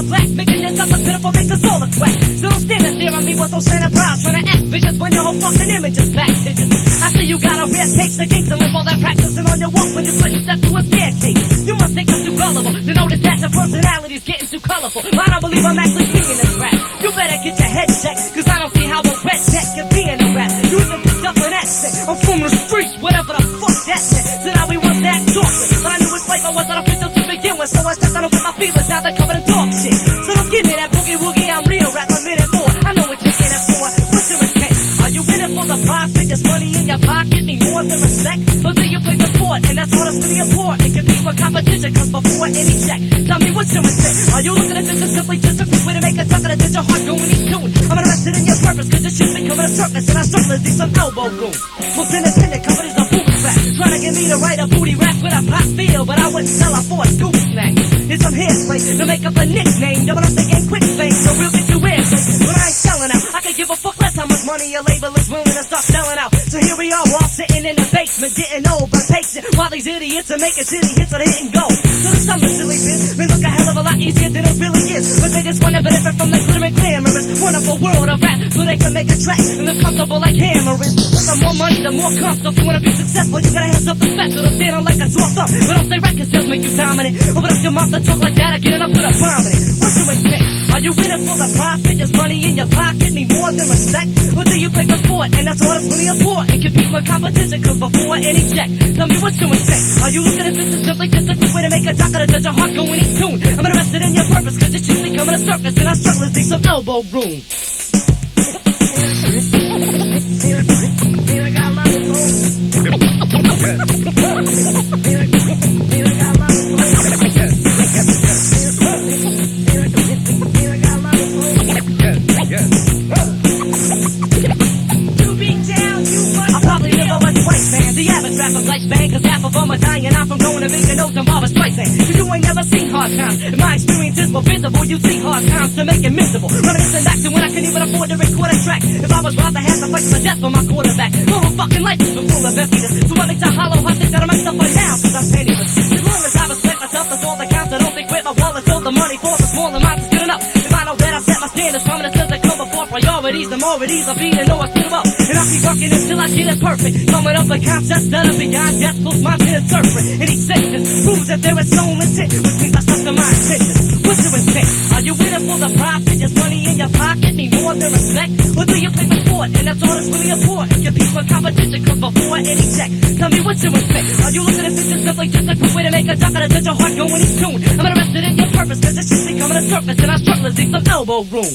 color black, making this up a pitiful makes us all a quack. So don't stand and stare at me with those Santa brows, trying to act vicious when your whole fucking image is back. I see you got a rare case, the gates to live all that practicing on your walk when you put step to a staircase. You must think I'm too gullible to notice that your personality's getting too colorful. I don't believe I'm actually speaking this rap. You better get your head checked, cause I don't see how a red check can be in a rap. You even picked up an accent. I'm from the streets, whatever the fuck that meant. So now we want that talking, but I knew his flavor was unofficial to begin with. So I stepped on with my feelings, now they're covered in dog shit. So don't give me that boogie woogie, I'm real rap a minute more. I know what you're in it for. What's your intent? Are you in it for the profit? There's money in your pocket, need more than respect. Or do you play the sport? And that's all that's really important. It can be for competition, cause before any check, tell me what's your intent? Are you looking at this as simply just a quick way to make a talk and your heart go in each tune? I'm interested in your purpose, cause this shit's becoming a circus, and I struggle to see some elbow room. Most independent companies are booty rap, trying to get me to write a booty rap with a pop feel, but I wouldn't sell her for a scoop snack. Here's some hairspray to make up a nickname, double up the game quick fame, so we'll get you airplay. But I ain't selling out, I can give a fuck less how much money your label is willing to start selling out. So here we are, all sitting in the basement, getting old but patient, while these idiots are making shitty hits so they hit and go. So the summer silly bitch may look a hell of a lot easier than it really is, but they just want to benefit from the glittering glamorous wonderful world of rap, so they can make a track and live comfortable like hammering. The more money, the more comfortable. If you wanna be successful, you gotta have something special to stand on like a sore thumb. But don't say record sales make you dominant. Open up your mouth and talk like that, I get it up to the prominent. What's your intent? Are you in it for the profit? Just money in your pocket, need more than respect? Or do you play for sport? And that's all that's really important. Compete with competition, cause before any check, tell me what's your intent? Are you looking at this as simply just a quick way to make a talk and touch your heart go in each tune? I'm interested in your purpose, cause it's usually coming a circus, and I struggle to see some elbow room. Rappers like bang, cause half of them are dying out from going to making notes and Barbara Streisand. Cause you ain't never seen hard times. If my experience is more visible, you see hard times to make it miserable. Reminiscing back to when I couldn't even afford to record a track. If I was robbed, I had to fight for death for my quarterback. My whole fucking life is full of emptiness. So what makes a hollow heart think that I myself right now? Cause I'm penniless. As long as I respect myself, that's all that counts. I don't think with my wallet, so the money for the small amount is good enough. If I know that I set my standards, prominence doesn't come before priorities. The more it is, I'll be to know I put them up. And I'll keep working until I get it perfect. Coming up with concepts that are beyond death, close my can interpret. And each sentence proves that there is no intent, which means I stuck to my intentions. What's your intent? Are you in it for the profit? Just money in your pocket, need more than respect? Or do you play for sport? And that's all that's really important. Compete for competition, cause before any check, tell me what's your intent? Are you looking at this as simply just a quick way to make a talk and touch your heart go in each tune? I'm interested in your purpose, cause it's just becoming a circus, and I struggle to see some elbow room.